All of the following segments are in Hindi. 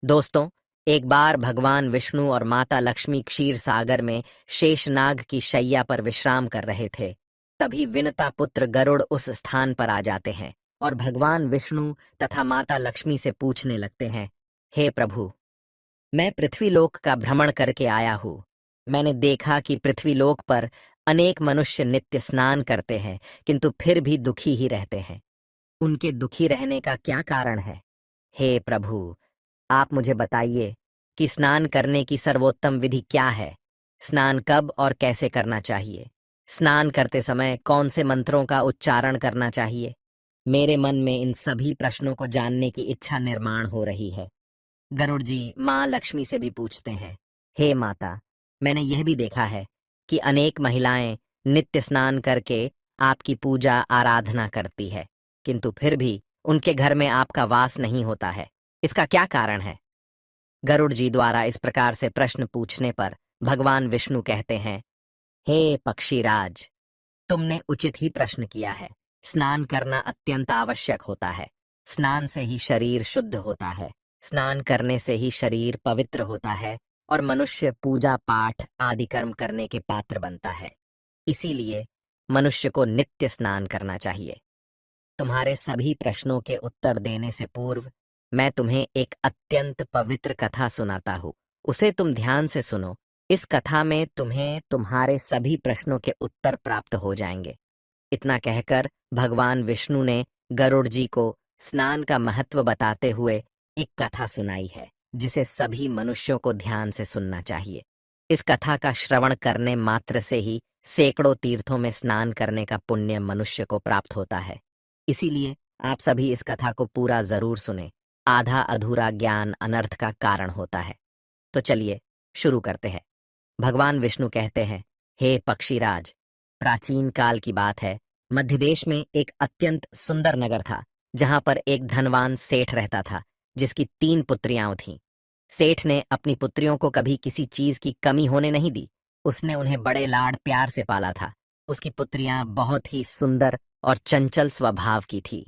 दोस्तों, एक बार भगवान विष्णु और माता लक्ष्मी क्षीर सागर में शेषनाग की शैया पर विश्राम कर रहे थे। तभी विनता पुत्र गरुड़ उस स्थान पर आ जाते हैं और भगवान विष्णु तथा माता लक्ष्मी से पूछने लगते हैं, हे प्रभु, मैं पृथ्वीलोक का भ्रमण करके आया हूँ। मैंने देखा कि पृथ्वीलोक पर अनेक मनुष्य नित्य स्नान करते हैं, किंतु फिर भी दुखी ही रहते हैं। उनके दुखी रहने का क्या कारण है? हे प्रभु, आप मुझे बताइए कि स्नान करने की सर्वोत्तम विधि क्या है? स्नान कब और कैसे करना चाहिए? स्नान करते समय कौन से मंत्रों का उच्चारण करना चाहिए? मेरे मन में इन सभी प्रश्नों को जानने की इच्छा निर्माण हो रही है। गरुड़ जी माँ लक्ष्मी से भी पूछते हैं, हे माता, मैंने यह भी देखा है कि अनेक महिलाएं नित्य स्नान करके आपकी पूजा आराधना करती है, किंतु फिर भी उनके घर में आपका वास नहीं होता है। इसका क्या कारण है? गरुड़ जी द्वारा इस प्रकार से प्रश्न पूछने पर भगवान विष्णु कहते हैं, हे पक्षीराज, तुमने उचित ही प्रश्न किया है। स्नान करना अत्यंत आवश्यक होता है। स्नान से ही शरीर शुद्ध होता है। स्नान करने से ही शरीर पवित्र होता है और मनुष्य पूजा पाठ आदि कर्म करने के पात्र बनता है। इसीलिए मनुष्य को नित्य स्नान करना चाहिए। तुम्हारे सभी प्रश्नों के उत्तर देने से पूर्व मैं तुम्हें एक अत्यंत पवित्र कथा सुनाता हूँ। उसे तुम ध्यान से सुनो। इस कथा में तुम्हें तुम्हारे सभी प्रश्नों के उत्तर प्राप्त हो जाएंगे। इतना कहकर भगवान विष्णु ने गरुड़ जी को स्नान का महत्व बताते हुए एक कथा सुनाई है, जिसे सभी मनुष्यों को ध्यान से सुनना चाहिए। इस कथा का श्रवण करने मात्र से ही सैकड़ों तीर्थों में स्नान करने का पुण्य मनुष्य को प्राप्त होता है। इसीलिए आप सभी इस कथा को पूरा जरूर सुने। आधा अधूरा ज्ञान अनर्थ का कारण होता है। तो चलिए शुरू करते हैं। भगवान विष्णु कहते हैं, हे पक्षीराज, प्राचीन काल की बात है। मध्य देश में एक अत्यंत सुंदर नगर था, जहां पर एक धनवान सेठ रहता था, जिसकी 3 पुत्रियां थीं। सेठ ने अपनी पुत्रियों को कभी किसी चीज की कमी होने नहीं दी। उसने उन्हें बड़े लाड प्यार से पाला था। उसकी पुत्रियां बहुत ही सुंदर और चंचल स्वभाव की थी।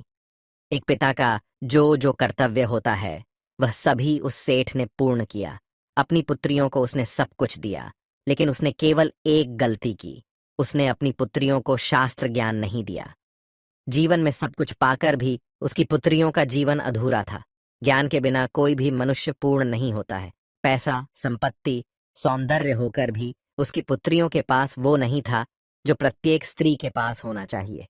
एक पिता का जो जो कर्तव्य होता है, वह सभी उस सेठ ने पूर्ण किया। अपनी पुत्रियों को उसने सब कुछ दिया, लेकिन उसने केवल एक गलती की। उसने अपनी पुत्रियों को शास्त्र ज्ञान नहीं दिया। जीवन में सब कुछ पाकर भी उसकी पुत्रियों का जीवन अधूरा था। ज्ञान के बिना कोई भी मनुष्य पूर्ण नहीं होता है। पैसा, संपत्ति, सौंदर्य होकर भी उसकी पुत्रियों के पास वो नहीं था जो प्रत्येक स्त्री के पास होना चाहिए।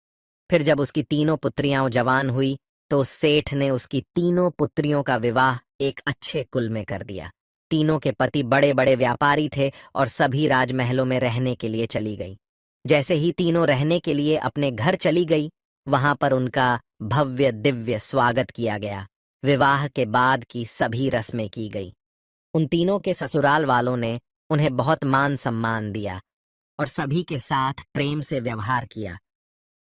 फिर जब उसकी तीनों पुत्रियां जवान हुई, तो सेठ ने उसकी तीनों पुत्रियों का विवाह एक अच्छे कुल में कर दिया। तीनों के पति बड़े बड़े व्यापारी थे और सभी राजमहलों में रहने के लिए चली गई। जैसे ही तीनों रहने के लिए अपने घर चली गई, वहां पर उनका भव्य दिव्य स्वागत किया गया। विवाह के बाद की सभी रस्में की गई। उन तीनों के ससुराल वालों ने उन्हें बहुत मान सम्मान दिया और सभी के साथ प्रेम से व्यवहार किया।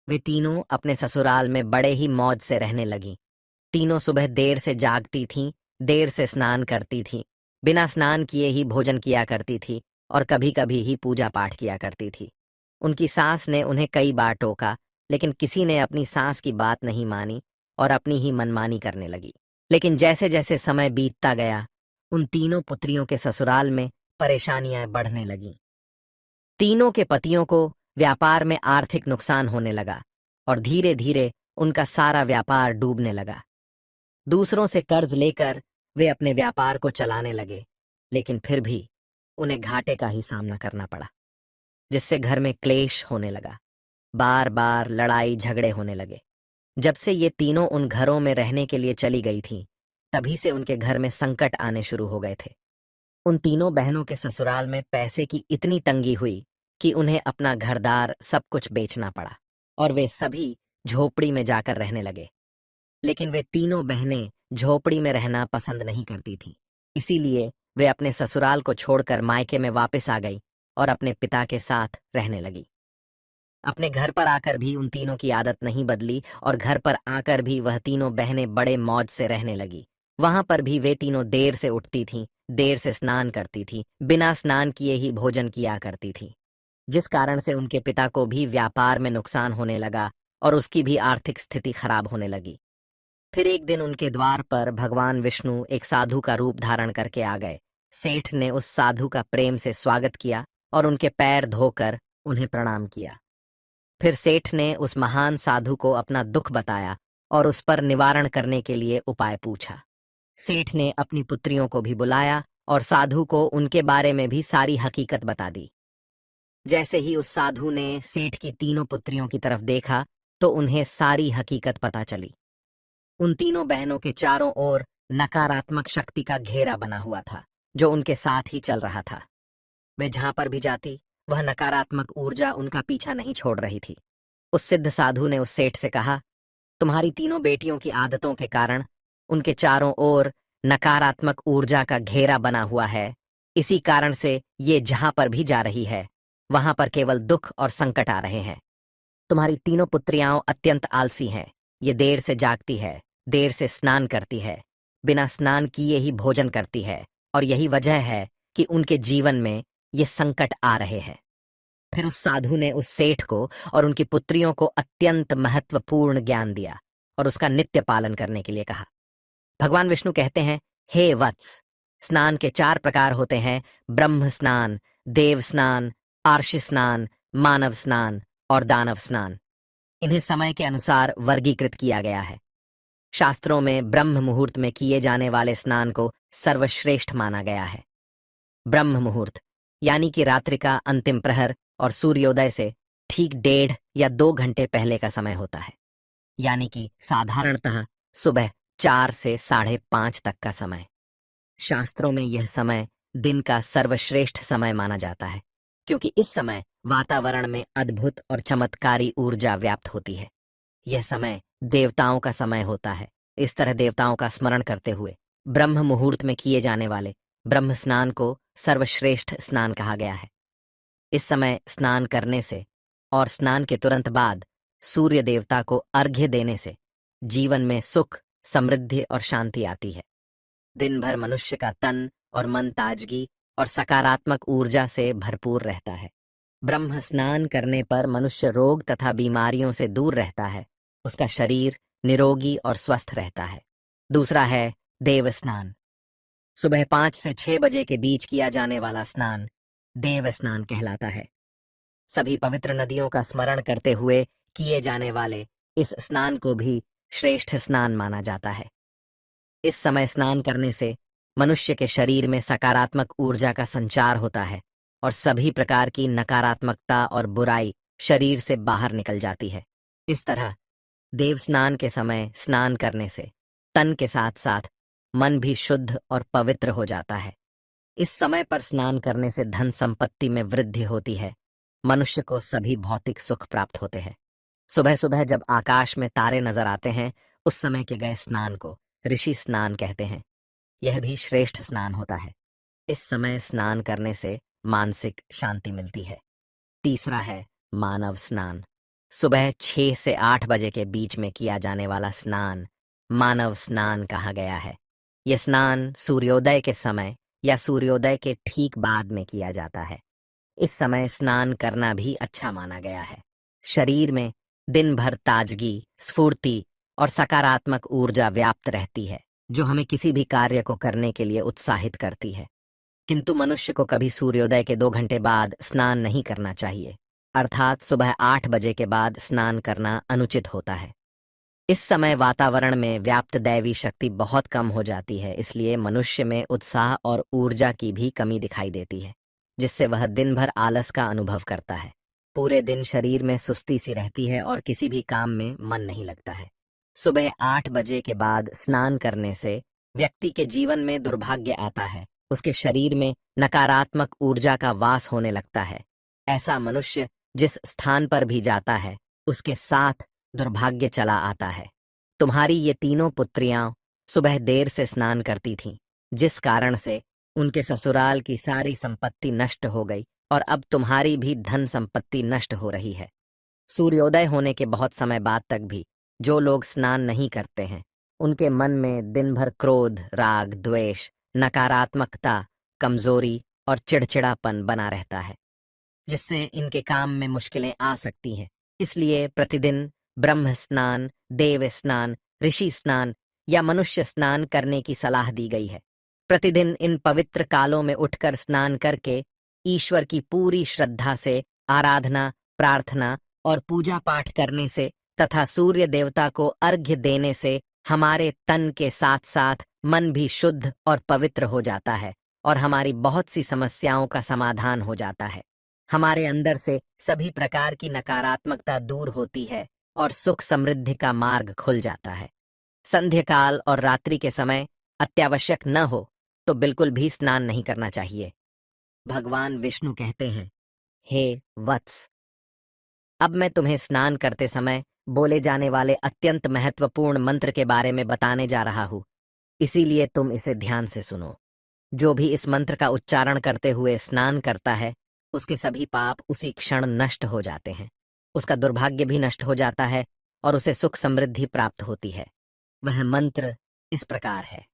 वे तीनों अपने ससुराल में बड़े ही मौज से रहने लगीं। तीनों सुबह देर से जागती थीं, देर से स्नान करती थीं, बिना स्नान किए ही भोजन किया करती थी और कभी कभी ही पूजा पाठ किया करती थी। उनकी सास ने उन्हें कई बार टोका, लेकिन किसी ने अपनी सास की बात नहीं मानी और अपनी ही मनमानी करने लगी। लेकिन जैसे जैसे समय बीतता गया, उन तीनों पुत्रियों के ससुराल में परेशानियां बढ़ने लगीं। तीनों के पतियों को व्यापार में आर्थिक नुकसान होने लगा और धीरे धीरे उनका सारा व्यापार डूबने लगा। दूसरों से कर्ज लेकर वे अपने व्यापार को चलाने लगे, लेकिन फिर भी उन्हें घाटे का ही सामना करना पड़ा, जिससे घर में क्लेश होने लगा। बार बार लड़ाई झगड़े होने लगे। जब से ये तीनों उन घरों में रहने के लिए चली गई थीं, तभी से उनके घर में संकट आने शुरू हो गए थे। उन तीनों बहनों के ससुराल में पैसे की इतनी तंगी हुई कि उन्हें अपना घरदार सब कुछ बेचना पड़ा और वे सभी झोपड़ी में जाकर रहने लगे। लेकिन वे तीनों बहनें झोपड़ी में रहना पसंद नहीं करती थीं। इसीलिए वे अपने ससुराल को छोड़कर मायके में वापस आ गई और अपने पिता के साथ रहने लगी। अपने घर पर आकर भी उन तीनों की आदत नहीं बदली और घर पर आकर भी वह तीनों बहनें बड़े मौज से रहने लगी। वहां पर भी वे तीनों देर से उठती थीं, देर से स्नान करती थीं, बिना स्नान किए ही भोजन किया करती थीं, जिस कारण से उनके पिता को भी व्यापार में नुकसान होने लगा और उसकी भी आर्थिक स्थिति खराब होने लगी। फिर एक दिन उनके द्वार पर भगवान विष्णु एक साधु का रूप धारण करके आ गए। सेठ ने उस साधु का प्रेम से स्वागत किया और उनके पैर धोकर उन्हें प्रणाम किया। फिर सेठ ने उस महान साधु को अपना दुख बताया और उस पर निवारण करने के लिए उपाय पूछा। सेठ ने अपनी पुत्रियों को भी बुलाया और साधु को उनके बारे में भी सारी हकीकत बता दी। जैसे ही उस साधु ने सेठ की तीनों पुत्रियों की तरफ देखा तो उन्हें सारी हकीकत पता चली। उन तीनों बहनों के चारों ओर नकारात्मक शक्ति का घेरा बना हुआ था, जो उनके साथ ही चल रहा था। वे जहां पर भी जाती, वह नकारात्मक ऊर्जा उनका पीछा नहीं छोड़ रही थी। उस सिद्ध साधु ने उस सेठ से कहा, तुम्हारी तीनों बेटियों की आदतों के कारण उनके चारों ओर नकारात्मक ऊर्जा का घेरा बना हुआ है। इसी कारण से ये जहां पर भी जा रही है, वहां पर केवल दुख और संकट आ रहे हैं। तुम्हारी तीनों पुत्रियां अत्यंत आलसी हैं। ये देर से जागती है, देर से स्नान करती है, बिना स्नान किए ही भोजन करती है, और यही वजह है कि उनके जीवन में ये संकट आ रहे हैं। फिर उस साधु ने उस सेठ को और उनकी पुत्रियों को अत्यंत महत्वपूर्ण ज्ञान दिया और उसका नित्य पालन करने के लिए कहा। भगवान विष्णु कहते हैं, हे वत्स, स्नान के 4 प्रकार होते हैं: ब्रह्म स्नान, देव स्नान, आर्षि स्नान, मानव स्नान और दानव स्नान। इन्हें समय के अनुसार वर्गीकृत किया गया है। शास्त्रों में ब्रह्म मुहूर्त में किए जाने वाले स्नान को सर्वश्रेष्ठ माना गया है। ब्रह्म मुहूर्त यानी कि रात्रि का अंतिम प्रहर और सूर्योदय से ठीक 1.5 या 2 घंटे पहले का समय होता है, यानी कि साधारणतः सुबह 4 से 5:30 तक का समय। शास्त्रों में यह समय दिन का सर्वश्रेष्ठ समय माना जाता है, क्योंकि इस समय वातावरण में अद्भुत और चमत्कारी ऊर्जा व्याप्त होती है। यह समय देवताओं का समय होता है। इस तरह देवताओं का स्मरण करते हुए ब्रह्म मुहूर्त में किए जाने वाले ब्रह्म स्नान को सर्वश्रेष्ठ स्नान कहा गया है। इस समय स्नान करने से और स्नान के तुरंत बाद सूर्य देवता को अर्घ्य देने से जीवन में सुख, समृद्धि और शांति आती है। दिन भर मनुष्य का तन और मन ताजगी और सकारात्मक ऊर्जा से भरपूर रहता है। ब्रह्म स्नान करने पर मनुष्य रोग तथा बीमारियों से दूर रहता है। उसका शरीर निरोगी और स्वस्थ रहता है। दूसरा है देव स्नान। सुबह 5 से 6 बजे के बीच किया जाने वाला स्नान देव स्नान कहलाता है। सभी पवित्र नदियों का स्मरण करते हुए किए जाने वाले इस स्नान को भी श्रेष्ठ स्नान माना जाता है। इस समय स्नान करने से मनुष्य के शरीर में सकारात्मक ऊर्जा का संचार होता है और सभी प्रकार की नकारात्मकता और बुराई शरीर से बाहर निकल जाती है। इस तरह देव स्नान के समय स्नान करने से तन के साथ साथ मन भी शुद्ध और पवित्र हो जाता है। इस समय पर स्नान करने से धन संपत्ति में वृद्धि होती है। मनुष्य को सभी भौतिक सुख प्राप्त होते हैं। सुबह सुबह जब आकाश में तारे नजर आते हैं, उस समय के गए स्नान को ऋषि स्नान कहते हैं। यह भी श्रेष्ठ स्नान होता है। इस समय स्नान करने से मानसिक शांति मिलती है। तीसरा है मानव स्नान। सुबह 6 से 8 बजे के बीच में किया जाने वाला स्नान मानव स्नान कहा गया है। यह स्नान सूर्योदय के समय या सूर्योदय के ठीक बाद में किया जाता है। इस समय स्नान करना भी अच्छा माना गया है। शरीर में दिन भर ताजगी, स्फूर्ति और सकारात्मक ऊर्जा व्याप्त रहती है, जो हमें किसी भी कार्य को करने के लिए उत्साहित करती है। किंतु मनुष्य को कभी सूर्योदय के 2 घंटे बाद स्नान नहीं करना चाहिए, अर्थात सुबह 8 बजे के बाद स्नान करना अनुचित होता है। इस समय वातावरण में व्याप्त दैवी शक्ति बहुत कम हो जाती है, इसलिए मनुष्य में उत्साह और ऊर्जा की भी कमी दिखाई देती है, जिससे वह दिन भर आलस का अनुभव करता है। पूरे दिन शरीर में सुस्ती सी रहती है और किसी भी काम में मन नहीं लगता है। सुबह 8 बजे के बाद स्नान करने से व्यक्ति के जीवन में दुर्भाग्य आता है। उसके शरीर में नकारात्मक ऊर्जा का वास होने लगता है। ऐसा मनुष्य जिस स्थान पर भी जाता है, उसके साथ दुर्भाग्य चला आता है। तुम्हारी ये तीनों पुत्रियां सुबह देर से स्नान करती थीं, जिस कारण से उनके ससुराल की सारी संपत्ति नष्ट हो गई और अब तुम्हारी भी धन संपत्ति नष्ट हो रही है। सूर्योदय होने के बहुत समय बाद तक भी जो लोग स्नान नहीं करते हैं, उनके मन में दिन भर क्रोध, राग, द्वेष, नकारात्मकता, कमजोरी और चिड़चिड़ापन बना रहता है, जिससे इनके काम में मुश्किलें आ सकती हैं। इसलिए प्रतिदिन ब्रह्म स्नान, देव स्नान, ऋषि स्नान या मनुष्य स्नान करने की सलाह दी गई है। प्रतिदिन इन पवित्र कालों में उठकर स्नान करके ईश्वर की पूरी श्रद्धा से आराधना, प्रार्थना और पूजा पाठ करने से तथा सूर्य देवता को अर्घ्य देने से हमारे तन के साथ साथ मन भी शुद्ध और पवित्र हो जाता है और हमारी बहुत सी समस्याओं का समाधान हो जाता है। हमारे अंदर से सभी प्रकार की नकारात्मकता दूर होती है और सुख समृद्धि का मार्ग खुल जाता है। संध्या काल और रात्रि के समय अत्यावश्यक न हो तो बिल्कुल भी स्नान नहीं करना चाहिए। भगवान विष्णु कहते हैं, हे वत्स, अब मैं तुम्हें स्नान करते समय बोले जाने वाले अत्यंत महत्वपूर्ण मंत्र के बारे में बताने जा रहा हूं, इसीलिए तुम इसे ध्यान से सुनो। जो भी इस मंत्र का उच्चारण करते हुए स्नान करता है, उसके सभी पाप उसी क्षण नष्ट हो जाते हैं, उसका दुर्भाग्य भी नष्ट हो जाता है और उसे सुख समृद्धि प्राप्त होती है। वह मंत्र इस प्रकार है,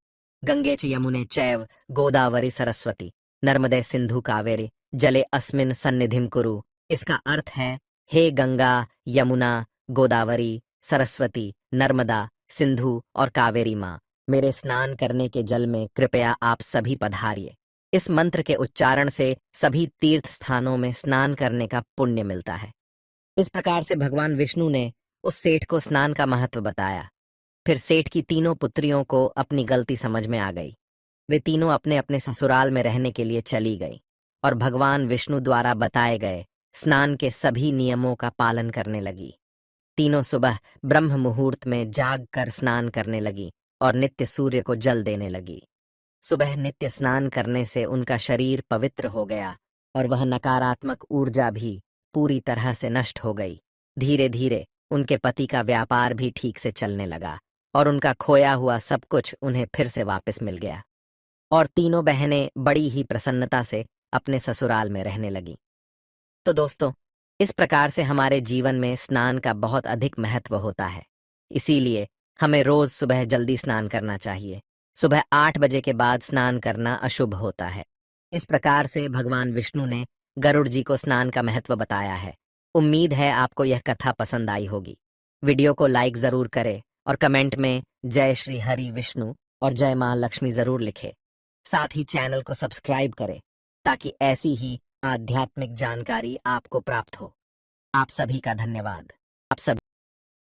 गंगे च यमुने चैव गोदावरी सरस्वती नर्मदे सिंधु कावेरी जले अस्मिन सन्निधिम कुरु। इसका अर्थ है, हे गंगा, यमुना, गोदावरी, सरस्वती, नर्मदा, सिंधु और कावेरी माँ, मेरे स्नान करने के जल में कृपया आप सभी पधारिए। इस मंत्र के उच्चारण से सभी तीर्थ स्थानों में स्नान करने का पुण्य मिलता है। इस प्रकार से भगवान विष्णु ने उस सेठ को स्नान का महत्व बताया। फिर सेठ की तीनों पुत्रियों को अपनी गलती समझ में आ गई। वे तीनों अपने अपने ससुराल में रहने के लिए चली गई और भगवान विष्णु द्वारा बताए गए स्नान के सभी नियमों का पालन करने लगी। तीनों सुबह ब्रह्म मुहूर्त में जाग कर स्नान करने लगी और नित्य सूर्य को जल देने लगी। सुबह नित्य स्नान करने से उनका शरीर पवित्र हो गया और वह नकारात्मक ऊर्जा भी पूरी तरह से नष्ट हो गई। धीरे धीरे उनके पति का व्यापार भी ठीक से चलने लगा और उनका खोया हुआ सब कुछ उन्हें फिर से वापस मिल गया और तीनों बहनें बड़ी ही प्रसन्नता से अपने ससुराल में रहने लगी। तो दोस्तों, इस प्रकार से हमारे जीवन में स्नान का बहुत अधिक महत्व होता है। इसीलिए हमें रोज सुबह जल्दी स्नान करना चाहिए। सुबह 8 बजे के बाद स्नान करना अशुभ होता है। इस प्रकार से भगवान विष्णु ने गरुड़ जी को स्नान का महत्व बताया है। उम्मीद है आपको यह कथा पसंद आई होगी। वीडियो को लाइक जरूर करें और कमेंट में जय श्री हरि विष्णु और जय मां लक्ष्मी जरूर लिखें। साथ ही चैनल को सब्सक्राइब करें ताकि ऐसी ही आध्यात्मिक जानकारी आपको प्राप्त हो। आप सभी का धन्यवाद। आप सभी